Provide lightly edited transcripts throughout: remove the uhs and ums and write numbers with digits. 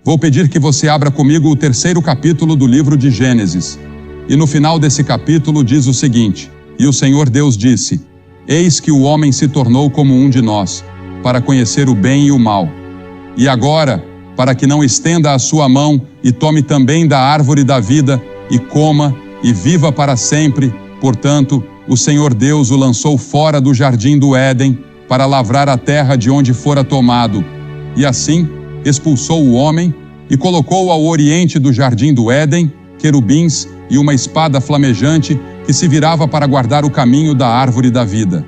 Vou pedir que você abra comigo o 3º capítulo do livro de Gênesis. E no final desse capítulo diz o seguinte: E o Senhor Deus disse: Eis que o homem se tornou como um de nós, para conhecer o bem e o mal. E agora, para que não estenda a sua mão e tome também da árvore da vida, e coma, e viva para sempre, portanto, o Senhor Deus o lançou fora do jardim do Éden, para lavrar a terra de onde fora tomado. E assim, expulsou o homem, e colocou ao oriente do jardim do Éden querubins e uma espada flamejante que se virava para guardar o caminho da árvore da vida.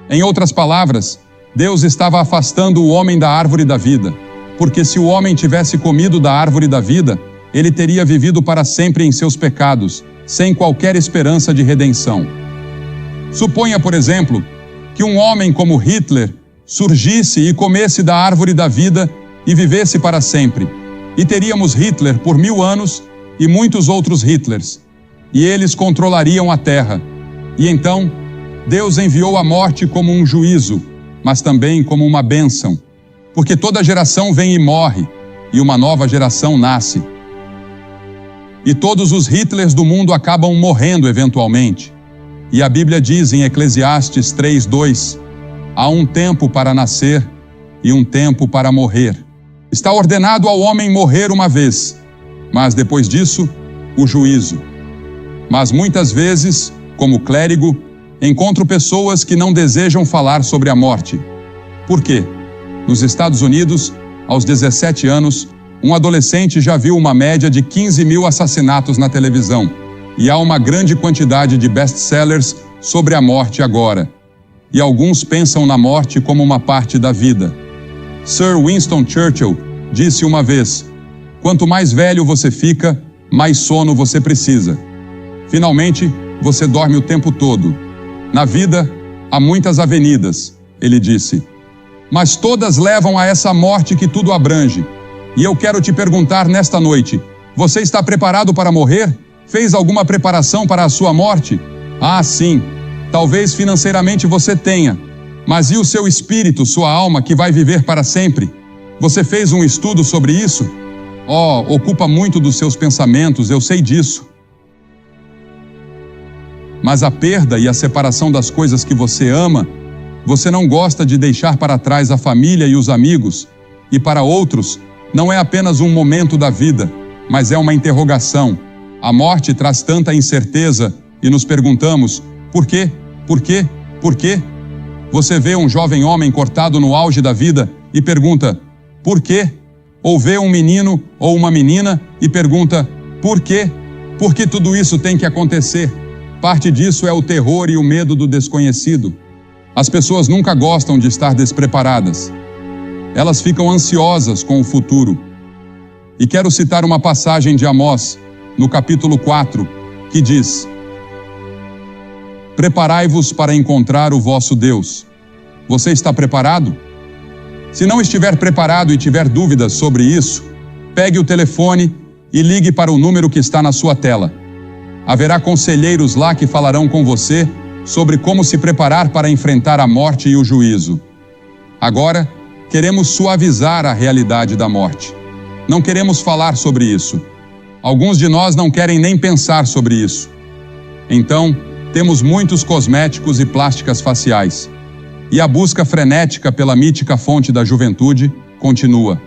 Em outras palavras, Deus estava afastando o homem da árvore da vida, porque se o homem tivesse comido da árvore da vida, ele teria vivido para sempre em seus pecados, sem qualquer esperança de redenção. Suponha, por exemplo, que um homem como Hitler surgisse e comesse da árvore da vida e vivesse para sempre. E teríamos Hitler por 1000 anos e muitos outros Hitlers. E eles controlariam a terra. E então, Deus enviou a morte como um juízo, mas também como uma bênção. Porque toda geração vem e morre, e uma nova geração nasce. E todos os Hitlers do mundo acabam morrendo eventualmente. E a Bíblia diz em Eclesiastes 3:2, há um tempo para nascer e um tempo para morrer. Está ordenado ao homem morrer uma vez, mas depois disso, o juízo. Mas muitas vezes, como clérigo, encontro pessoas que não desejam falar sobre a morte. Por quê? Nos Estados Unidos, aos 17 anos, um adolescente já viu uma média de 15.000 assassinatos na televisão, e há uma grande quantidade de best-sellers sobre a morte agora. E alguns pensam na morte como uma parte da vida. Sir Winston Churchill disse uma vez: quanto mais velho você fica, mais sono você precisa. Finalmente, você dorme o tempo todo. Na vida, há muitas avenidas, ele disse. Mas todas levam a essa morte que tudo abrange. E eu quero te perguntar nesta noite: você está preparado para morrer? Fez alguma preparação para a sua morte? Ah, sim. Talvez financeiramente você tenha. Mas e o seu espírito, sua alma, que vai viver para sempre? Você fez um estudo sobre isso? Oh, ocupa muito dos seus pensamentos, eu sei disso. Mas a perda e a separação das coisas que você ama, você não gosta de deixar para trás a família e os amigos, e para outros, não é apenas um momento da vida, mas é uma interrogação. A morte traz tanta incerteza e nos perguntamos: por quê? Por quê? Por quê? Você vê um jovem homem cortado no auge da vida e pergunta: por quê? Ou vê um menino ou uma menina e pergunta: por quê? Por que tudo isso tem que acontecer? Parte disso é o terror e o medo do desconhecido. As pessoas nunca gostam de estar despreparadas. Elas ficam ansiosas com o futuro. E quero citar uma passagem de Amós, no capítulo 4, que diz: preparai-vos para encontrar o vosso Deus. Você está preparado? Se não estiver preparado e tiver dúvidas sobre isso, pegue o telefone e ligue para o número que está na sua tela. Haverá conselheiros lá que falarão com você sobre como se preparar para enfrentar a morte e o juízo. Agora, queremos suavizar a realidade da morte. Não queremos falar sobre isso. Alguns de nós não querem nem pensar sobre isso. Então, temos muitos cosméticos e plásticas faciais. E a busca frenética pela mítica fonte da juventude continua.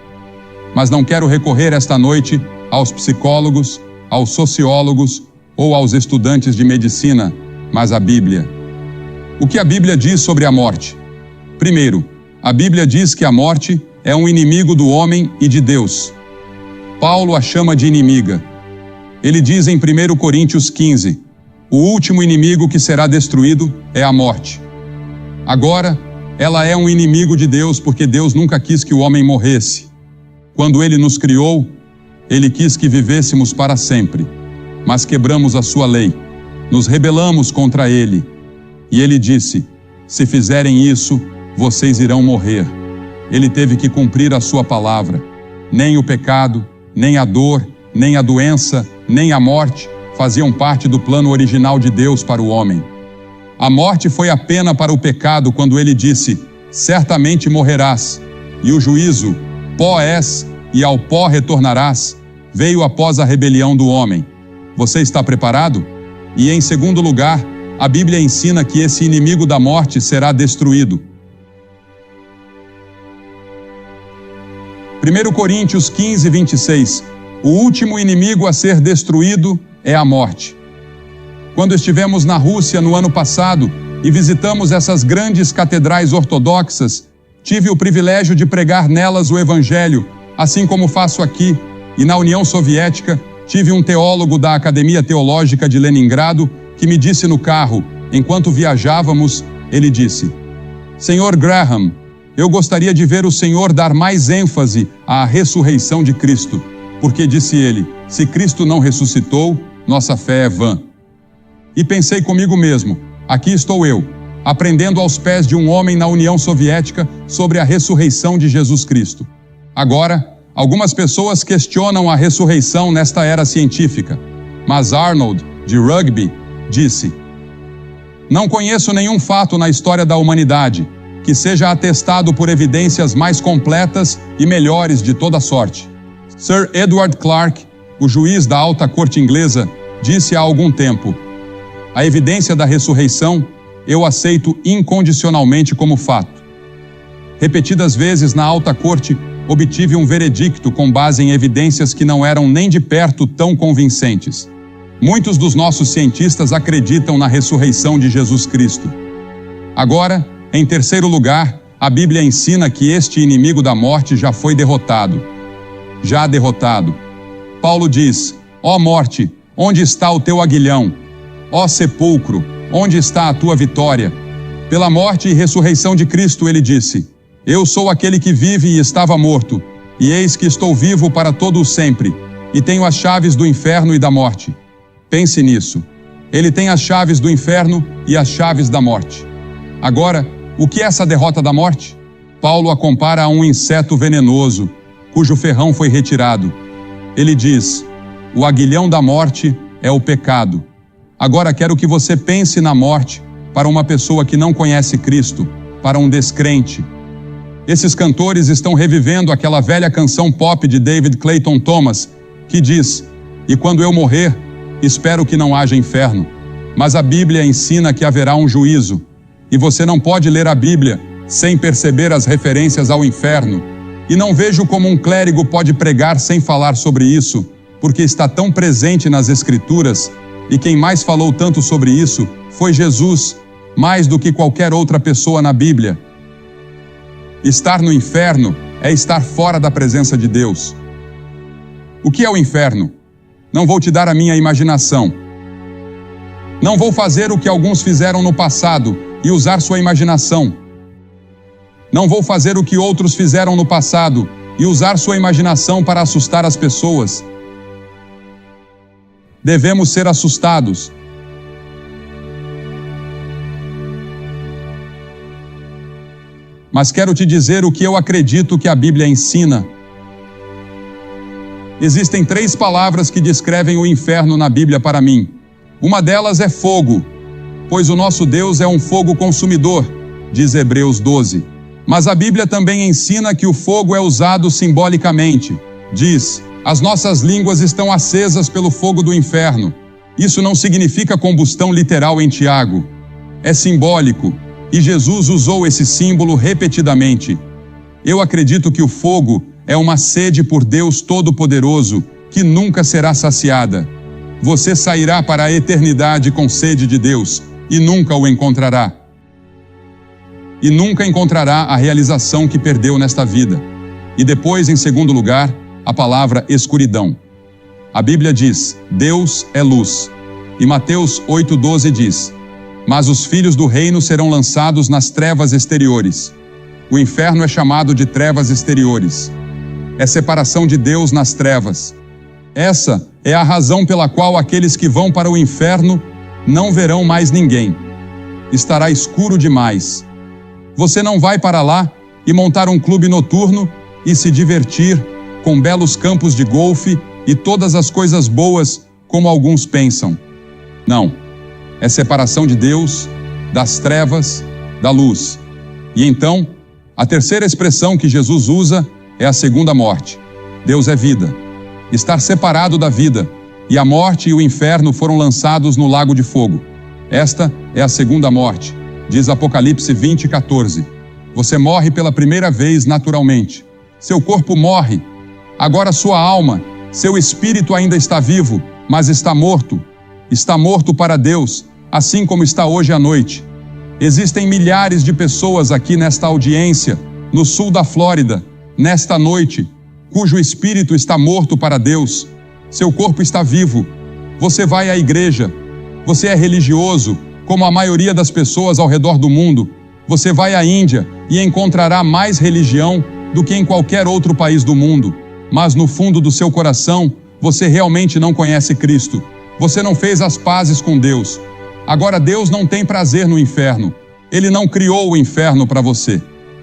Mas não quero recorrer esta noite aos psicólogos, aos sociólogos ou aos estudantes de medicina, mas à Bíblia. O que a Bíblia diz sobre a morte? Primeiro, a Bíblia diz que a morte é um inimigo do homem e de Deus. Paulo a chama de inimiga. Ele diz em 1 Coríntios 15, o último inimigo que será destruído é a morte. Agora, ela é um inimigo de Deus porque Deus nunca quis que o homem morresse. Quando Ele nos criou, Ele quis que vivêssemos para sempre. Mas quebramos a sua lei, nos rebelamos contra Ele. E Ele disse: se fizerem isso, vocês irão morrer. Ele teve que cumprir a sua palavra. Nem o pecado, nem a dor, nem a doença, nem a morte faziam parte do plano original de Deus para o homem. A morte foi a pena para o pecado quando Ele disse: certamente morrerás. E o juízo: pó és e ao pó retornarás, veio após a rebelião do homem. Você está preparado? E em segundo lugar, a Bíblia ensina que esse inimigo da morte será destruído. 1 Coríntios 15, 26. O último inimigo a ser destruído é a morte. Quando estivemos na Rússia no ano passado e visitamos essas grandes catedrais ortodoxas, tive o privilégio de pregar nelas o Evangelho, assim como faço aqui, e na União Soviética tive um teólogo da Academia Teológica de Leningrado que me disse no carro, enquanto viajávamos, ele disse: Senhor Graham, eu gostaria de ver o Senhor dar mais ênfase à ressurreição de Cristo, porque, disse ele, se Cristo não ressuscitou, nossa fé é vã. E pensei comigo mesmo, aqui estou eu, aprendendo aos pés de um homem na União Soviética sobre a ressurreição de Jesus Cristo. Agora, algumas pessoas questionam a ressurreição nesta era científica, mas Arnold, de Rugby, disse: não conheço nenhum fato na história da humanidade que seja atestado por evidências mais completas e melhores de toda sorte. Sir Edward Clarke, o juiz da alta corte inglesa, disse há algum tempo: a evidência da ressurreição eu aceito incondicionalmente como fato. Repetidas vezes na alta corte, obtive um veredicto com base em evidências que não eram nem de perto tão convincentes. Muitos dos nossos cientistas acreditam na ressurreição de Jesus Cristo. Agora, em terceiro lugar, a Bíblia ensina que este inimigo da morte já foi derrotado. Já derrotado. Paulo diz: ó morte, onde está o teu aguilhão? Ó sepulcro, onde está a tua vitória? Pela morte e ressurreição de Cristo, ele disse: eu sou aquele que vive e estava morto, e eis que estou vivo para todo o sempre, e tenho as chaves do inferno e da morte. Pense nisso. Ele tem as chaves do inferno e as chaves da morte. Agora, o que é essa derrota da morte? Paulo a compara a um inseto venenoso, cujo ferrão foi retirado. Ele diz: o aguilhão da morte é o pecado. Agora quero que você pense na morte para uma pessoa que não conhece Cristo, para um descrente. Esses cantores estão revivendo aquela velha canção pop de David Clayton Thomas, que diz: e quando eu morrer, espero que não haja inferno. Mas a Bíblia ensina que haverá um juízo, e você não pode ler a Bíblia sem perceber as referências ao inferno. E não vejo como um clérigo pode pregar sem falar sobre isso, porque está tão presente nas Escrituras, e quem mais falou tanto sobre isso foi Jesus, mais do que qualquer outra pessoa na Bíblia. Estar no inferno é estar fora da presença de Deus. O que é o inferno? Não vou te dar a minha imaginação. Não vou fazer o que alguns fizeram no passado e usar sua imaginação. Não vou fazer o que outros fizeram no passado e usar sua imaginação para assustar as pessoas. Devemos ser assustados. Mas quero te dizer o que eu acredito que a Bíblia ensina. Existem 3 palavras que descrevem o inferno na Bíblia para mim. Uma delas é fogo, pois o nosso Deus é um fogo consumidor, diz Hebreus 12. Mas a Bíblia também ensina que o fogo é usado simbolicamente. Diz: as nossas línguas estão acesas pelo fogo do inferno. Isso não significa combustão literal em Tiago. É simbólico, e Jesus usou esse símbolo repetidamente. Eu acredito que o fogo é uma sede por Deus Todo-Poderoso, que nunca será saciada. Você sairá para a eternidade com sede de Deus, e nunca o encontrará. E nunca encontrará a realização que perdeu nesta vida. E depois, em segundo lugar, a palavra escuridão. A Bíblia diz: Deus é luz. E Mateus 8,12 diz: mas os filhos do reino serão lançados nas trevas exteriores. O inferno é chamado de trevas exteriores. É separação de Deus nas trevas. Essa é a razão pela qual aqueles que vão para o inferno não verão mais ninguém. Estará escuro demais. Você não vai para lá e montar um clube noturno e se divertir com belos campos de golfe e todas as coisas boas como alguns pensam. Não. É separação de Deus, das trevas, da luz. E então, a terceira expressão que Jesus usa é a segunda morte. Deus é vida. Estar separado da vida, e a morte e o inferno foram lançados no lago de fogo. Esta é a segunda morte, diz Apocalipse 20:14. Você morre pela primeira vez naturalmente. Seu corpo morre. Agora sua alma, seu espírito ainda está vivo, mas está morto. Está morto para Deus, assim como está hoje à noite. Existem milhares de pessoas aqui nesta audiência, no sul da Flórida, nesta noite, cujo espírito está morto para Deus. Seu corpo está vivo. Você vai à igreja. Você é religioso, como a maioria das pessoas ao redor do mundo. Você vai à Índia e encontrará mais religião do que em qualquer outro país do mundo. Mas no fundo do seu coração, você realmente não conhece Cristo. Você não fez as pazes com Deus. Agora Deus não tem prazer no inferno. Ele não criou o inferno para você.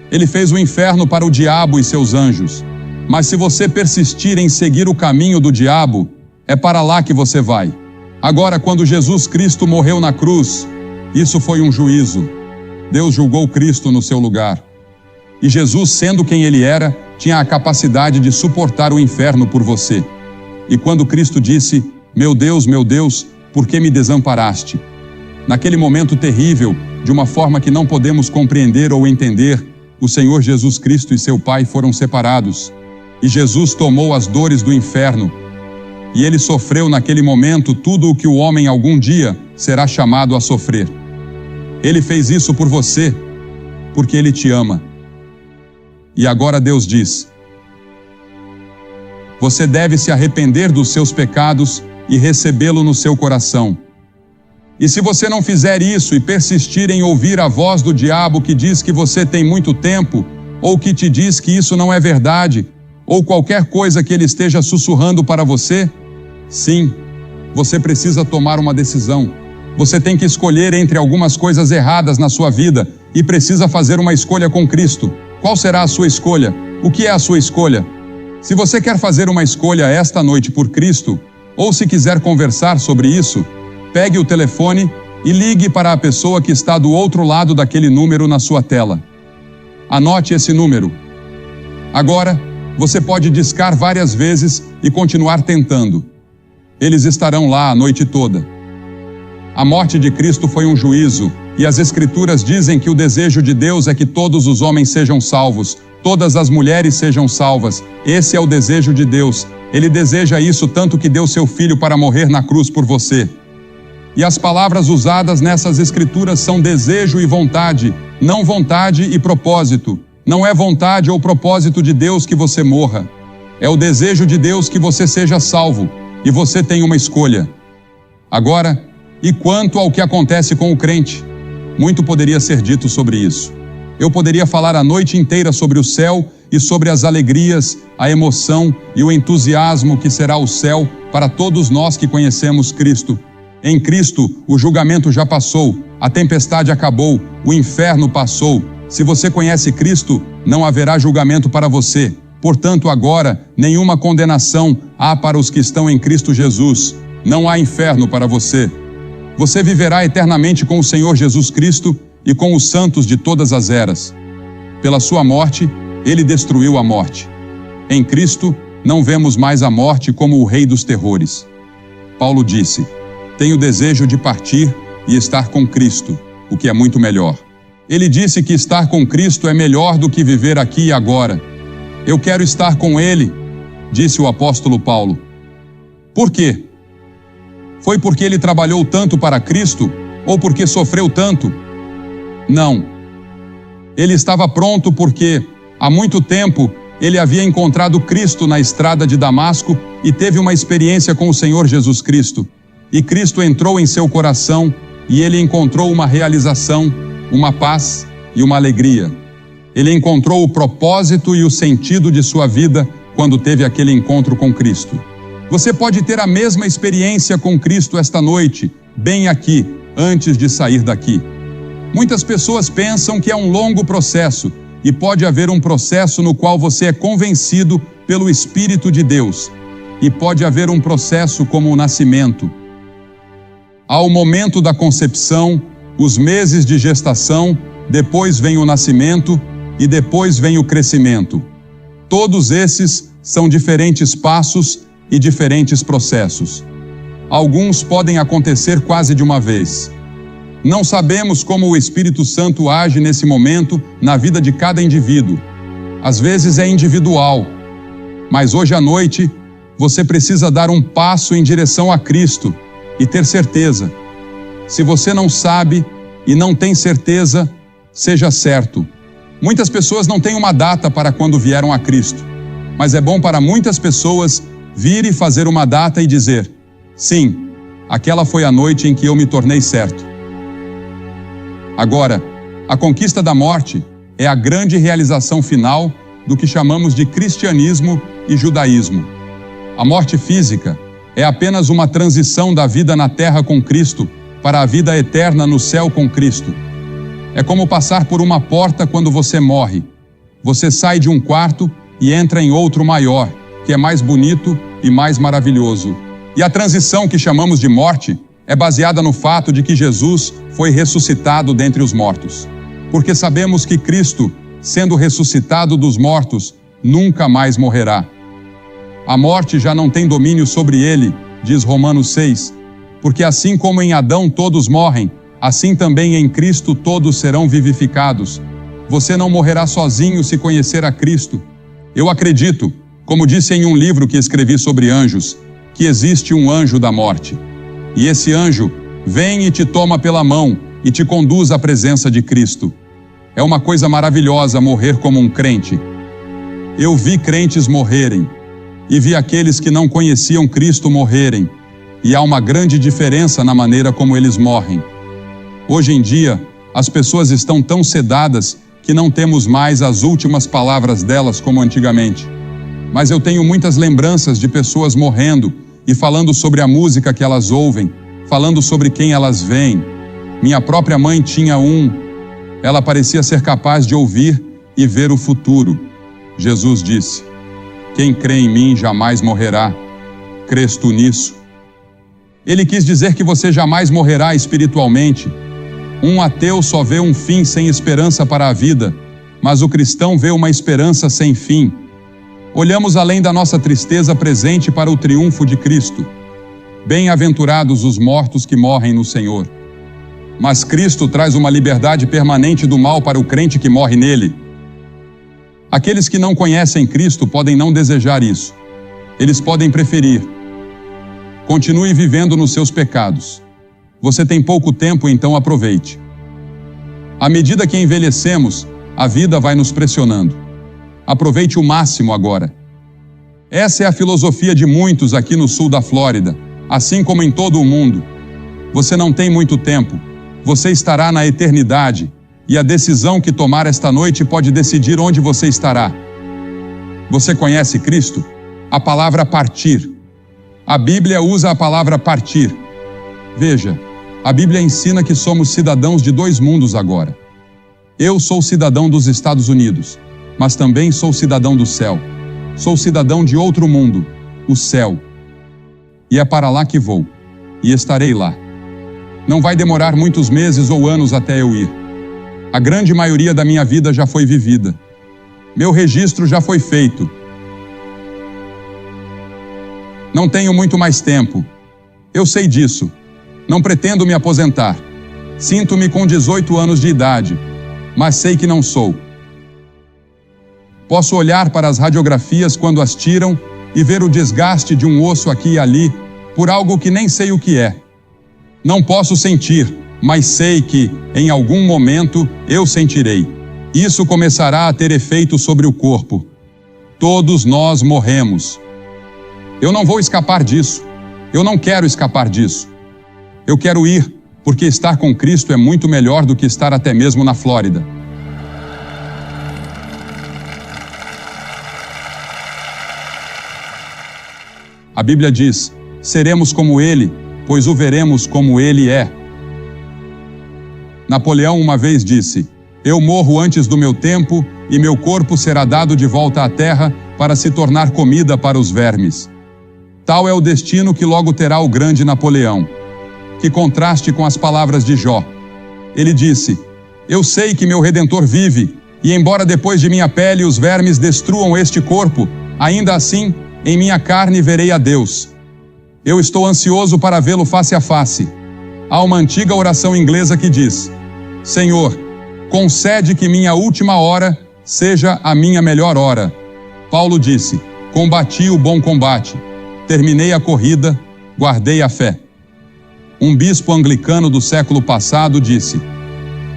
Ele fez o inferno para o diabo e seus anjos. Mas se você persistir em seguir o caminho do diabo, é para lá que você vai. Agora, quando Jesus Cristo morreu na cruz, isso foi um juízo. Deus julgou Cristo no seu lugar. E Jesus, sendo quem ele era, tinha a capacidade de suportar o inferno por você. E quando Cristo disse: meu Deus, por que me desamparaste? Naquele momento terrível, de uma forma que não podemos compreender ou entender, o Senhor Jesus Cristo e seu Pai foram separados. E Jesus tomou as dores do inferno. E ele sofreu naquele momento tudo o que o homem algum dia será chamado a sofrer. Ele fez isso por você, porque ele te ama. E agora Deus diz: você deve se arrepender dos seus pecados e recebê-lo no seu coração. E se você não fizer isso e persistir em ouvir a voz do diabo que diz que você tem muito tempo, ou que te diz que isso não é verdade, ou qualquer coisa que ele esteja sussurrando para você, sim, você precisa tomar uma decisão. Você tem que escolher entre algumas coisas erradas na sua vida e precisa fazer uma escolha com Cristo. Qual será a sua escolha? O que é a sua escolha? Se você quer fazer uma escolha esta noite por Cristo, ou se quiser conversar sobre isso, pegue o telefone e ligue para a pessoa que está do outro lado daquele número na sua tela. Anote esse número. Agora, você pode discar várias vezes e continuar tentando. Eles estarão lá a noite toda. A morte de Cristo foi um juízo, e as Escrituras dizem que o desejo de Deus é que todos os homens sejam salvos, todas as mulheres sejam salvas. Esse é o desejo de Deus. Ele deseja isso tanto que deu seu Filho para morrer na cruz por você. E as palavras usadas nessas Escrituras são desejo e vontade, não vontade e propósito. Não é vontade ou propósito de Deus que você morra. É o desejo de Deus que você seja salvo, e você tem uma escolha. Agora, e quanto ao que acontece com o crente? Muito poderia ser dito sobre isso. Eu poderia falar a noite inteira sobre o céu e sobre as alegrias, a emoção e o entusiasmo que será o céu para todos nós que conhecemos Cristo. Em Cristo, o julgamento já passou, a tempestade acabou, o inferno passou. Se você conhece Cristo, não haverá julgamento para você. Portanto, agora, nenhuma condenação há para os que estão em Cristo Jesus. Não há inferno para você. Você viverá eternamente com o Senhor Jesus Cristo e com os santos de todas as eras. Pela sua morte, ele destruiu a morte. Em Cristo, não vemos mais a morte como o rei dos terrores. Paulo disse: tenho desejo de partir e estar com Cristo, o que é muito melhor. Ele disse que estar com Cristo é melhor do que viver aqui e agora. Eu quero estar com Ele, disse o apóstolo Paulo. Por quê? Foi porque ele trabalhou tanto para Cristo ou porque sofreu tanto? Não. Ele estava pronto porque, há muito tempo, ele havia encontrado Cristo na estrada de Damasco e teve uma experiência com o Senhor Jesus Cristo. E Cristo entrou em seu coração e ele encontrou uma realização, uma paz e uma alegria. Ele encontrou o propósito e o sentido de sua vida quando teve aquele encontro com Cristo. Você pode ter a mesma experiência com Cristo esta noite, bem aqui, antes de sair daqui. Muitas pessoas pensam que é um longo processo, e pode haver um processo no qual você é convencido pelo Espírito de Deus, e pode haver um processo como o nascimento. Há o momento da concepção, os meses de gestação, depois vem o nascimento e depois vem o crescimento. Todos esses São diferentes passos e diferentes processos. Alguns podem acontecer quase de uma vez. Não sabemos como o Espírito Santo age nesse momento na vida de cada indivíduo. Às vezes é individual, mas hoje à noite você precisa dar um passo em direção a Cristo e ter certeza. Se você não sabe e não tem certeza, seja certo. Muitas pessoas não têm uma data para quando vieram a Cristo, mas é bom para muitas pessoas vir e fazer uma data e dizer: sim, aquela foi a noite em que eu me tornei certo. Agora, a conquista da morte é a grande realização final do que chamamos de cristianismo e judaísmo. A morte física é apenas uma transição da vida na terra com Cristo para a vida eterna no céu com Cristo. É como passar por uma porta quando você morre. Você sai de um quarto e entra em outro maior, que é mais bonito e mais maravilhoso. E a transição que chamamos de morte é baseada no fato de que Jesus foi ressuscitado dentre os mortos. Porque sabemos que Cristo, sendo ressuscitado dos mortos, nunca mais morrerá. A morte já não tem domínio sobre ele, diz Romanos 6, porque assim como em Adão todos morrem, assim também em Cristo todos serão vivificados. Você não morrerá sozinho se conhecer a Cristo. Eu acredito, como disse em um livro que escrevi sobre anjos, que existe um anjo da morte. E esse anjo vem e te toma pela mão e te conduz à presença de Cristo. É uma coisa maravilhosa morrer como um crente. Eu vi crentes morrerem e vi aqueles que não conheciam Cristo morrerem, e há uma grande diferença na maneira como eles morrem. Hoje em dia, as pessoas estão tão sedadas que não temos mais as últimas palavras delas como antigamente. Mas eu tenho muitas lembranças de pessoas morrendo e falando sobre a música que elas ouvem, falando sobre quem elas veem. Minha própria mãe tinha ela parecia ser capaz de ouvir e ver o futuro. Jesus disse: quem crê em mim jamais morrerá. Crês tu nisso? Ele quis dizer que você jamais morrerá espiritualmente. Um ateu só vê um fim sem esperança para a vida, mas o cristão vê uma esperança sem fim. Olhamos além da nossa tristeza presente para o triunfo de Cristo. Bem-aventurados os mortos que morrem no Senhor. Mas Cristo traz uma liberdade permanente do mal para o crente que morre nele. Aqueles que não conhecem Cristo podem não desejar isso. Eles podem preferir. Continue vivendo nos seus pecados. Você tem pouco tempo, então aproveite. À medida que envelhecemos, a vida vai nos pressionando. Aproveite o máximo agora. Essa é a filosofia de muitos aqui no sul da Flórida, assim como em todo o mundo. Você não tem muito tempo. Você estará na eternidade, e a decisão que tomar esta noite pode decidir onde você estará. Você conhece Cristo? A palavra partir. A Bíblia usa a palavra partir. Veja, a Bíblia ensina que somos cidadãos de dois mundos agora. Eu sou cidadão dos Estados Unidos, mas também sou cidadão do céu. Sou cidadão de outro mundo, o céu. E é para lá que vou, e estarei lá. Não vai demorar muitos meses ou anos até eu ir. A grande maioria da minha vida já foi vivida. Meu registro já foi feito. Não tenho muito mais tempo. Eu sei disso. Não pretendo me aposentar. Sinto-me com 18 anos de idade, mas sei que não sou. Posso olhar para as radiografias quando as tiram e ver o desgaste de um osso aqui e ali por algo que nem sei o que é. Não posso sentir, mas sei que, em algum momento, eu sentirei. Isso começará a ter efeito sobre o corpo. Todos nós morremos. Eu não vou escapar disso. Eu não quero escapar disso. Eu quero ir, porque estar com Cristo é muito melhor do que estar até mesmo na Flórida. A Bíblia diz: seremos como Ele, pois o veremos como Ele é. Napoleão uma vez disse: eu morro antes do meu tempo e meu corpo será dado de volta à terra para se tornar comida para os vermes. Tal é o destino que logo terá o grande Napoleão. Que contraste com as palavras de Jó. Ele disse: eu sei que meu Redentor vive, e embora depois de minha pele os vermes destruam este corpo, Ainda assim, em minha carne verei a Deus. Eu estou ansioso para vê-lo face a face. Há uma antiga oração inglesa que diz: Senhor, concede que minha última hora seja a minha melhor hora. Paulo disse: combati o bom combate, terminei a corrida, guardei a fé. Um bispo anglicano do século passado disse: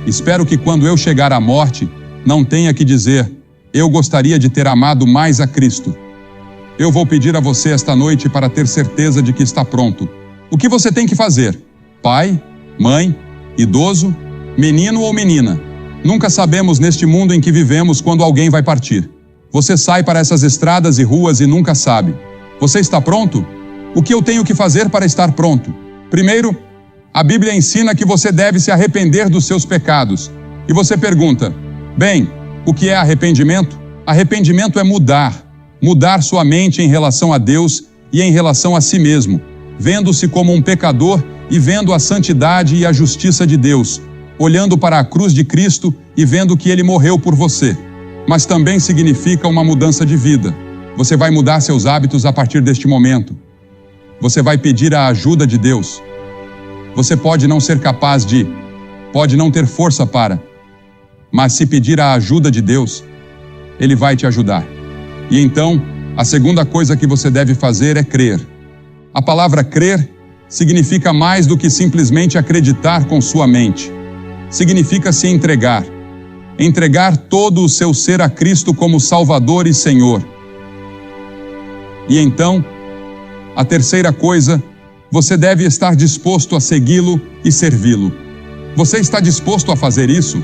espero que quando eu chegar à morte, não tenha que dizer, eu gostaria de ter amado mais a Cristo. Eu vou pedir a você esta noite para ter certeza de que está pronto. O que você tem que fazer? Pai, mãe, idoso, menino ou menina? Nunca sabemos neste mundo em que vivemos quando alguém vai partir. Você sai para essas estradas e ruas e nunca sabe. Você está pronto? O que eu tenho que fazer para estar pronto? Primeiro, a Bíblia ensina que você deve se arrepender dos seus pecados. E você pergunta, bem, o que é arrependimento? Arrependimento é mudar sua mente em relação a Deus e em relação a si mesmo, vendo-se como um pecador e vendo a santidade e a justiça de Deus, olhando para a cruz de Cristo e vendo que Ele morreu por você. Mas também significa uma mudança de vida. Você vai mudar seus hábitos a partir deste momento. Você vai pedir a ajuda de Deus. Você pode não ser capaz de, pode não ter força para, mas se pedir a ajuda de Deus, Ele vai te ajudar. E então, a segunda coisa que você deve fazer é crer. A palavra crer significa mais do que simplesmente acreditar com sua mente. Significa se entregar. Entregar todo o seu ser a Cristo como Salvador e Senhor. E então, a terceira coisa, você deve estar disposto a segui-lo e servi-lo. Você está disposto a fazer isso?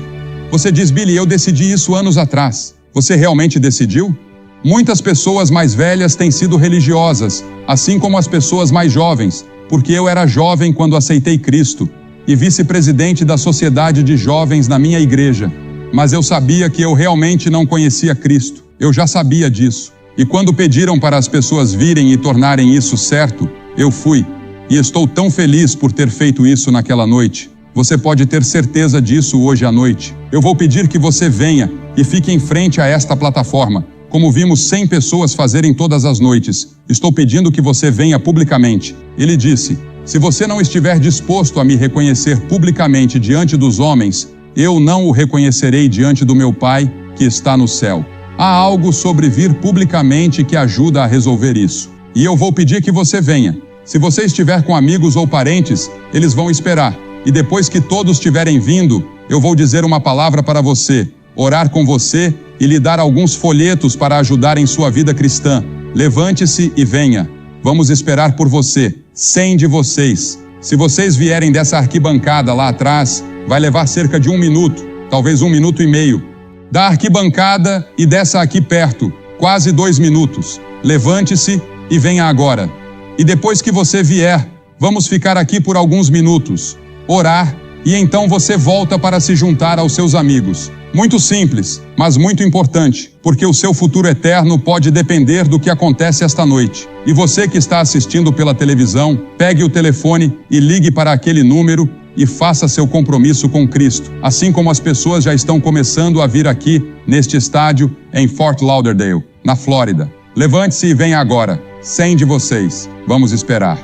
Você diz, Billy, eu decidi isso anos atrás. Você realmente decidiu? Muitas pessoas mais velhas têm sido religiosas, assim como as pessoas mais jovens, porque eu era jovem quando aceitei Cristo e vice-presidente da sociedade de jovens na minha igreja. Mas eu sabia que eu realmente não conhecia Cristo. Eu já sabia disso. E quando pediram para as pessoas virem e tornarem isso certo, eu fui. E estou tão feliz por ter feito isso naquela noite. Você pode ter certeza disso hoje à noite. Eu vou pedir que você venha e fique em frente a esta plataforma, como vimos 100 pessoas fazerem todas as noites. Estou pedindo que você venha publicamente. Ele disse, se você não estiver disposto a me reconhecer publicamente diante dos homens, eu não o reconhecerei diante do meu Pai que está no céu. Há algo sobre vir publicamente que ajuda a resolver isso. E eu vou pedir que você venha. Se você estiver com amigos ou parentes, eles vão esperar. E depois que todos tiverem vindo, eu vou dizer uma palavra para você, orar com você e lhe dar alguns folhetos para ajudar em sua vida cristã. Levante-se e venha. Vamos esperar por você. 100 de vocês. Se vocês vierem dessa arquibancada lá atrás, vai levar cerca de 1 minuto, talvez 1 minuto e meio. Da arquibancada e dessa aqui perto, quase 2 minutos. Levante-se e venha agora. E depois que você vier, vamos ficar aqui por alguns minutos, orar, e então você volta para se juntar aos seus amigos. Muito simples, mas muito importante, porque o seu futuro eterno pode depender do que acontece esta noite. E você que está assistindo pela televisão, pegue o telefone e ligue para aquele número e faça seu compromisso com Cristo, assim como as pessoas já estão começando a vir aqui, neste estádio, em Fort Lauderdale, na Flórida. Levante-se e venha agora. 100 de vocês. Vamos esperar.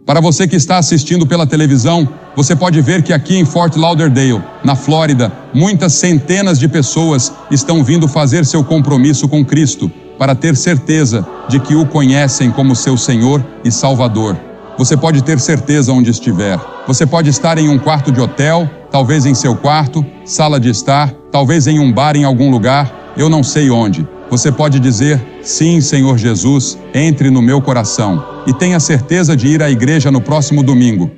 Para você que está assistindo pela televisão, você pode ver que aqui em Fort Lauderdale, na Flórida, muitas centenas de pessoas estão vindo fazer seu compromisso com Cristo, para ter certeza de que o conhecem como seu Senhor e Salvador. Você pode ter certeza onde estiver. Você pode estar em um quarto de hotel, talvez em seu quarto, sala de estar, talvez em um bar em algum lugar, eu não sei onde. Você pode dizer, sim, Senhor Jesus, entre no meu coração. E tenha certeza de ir à igreja no próximo domingo.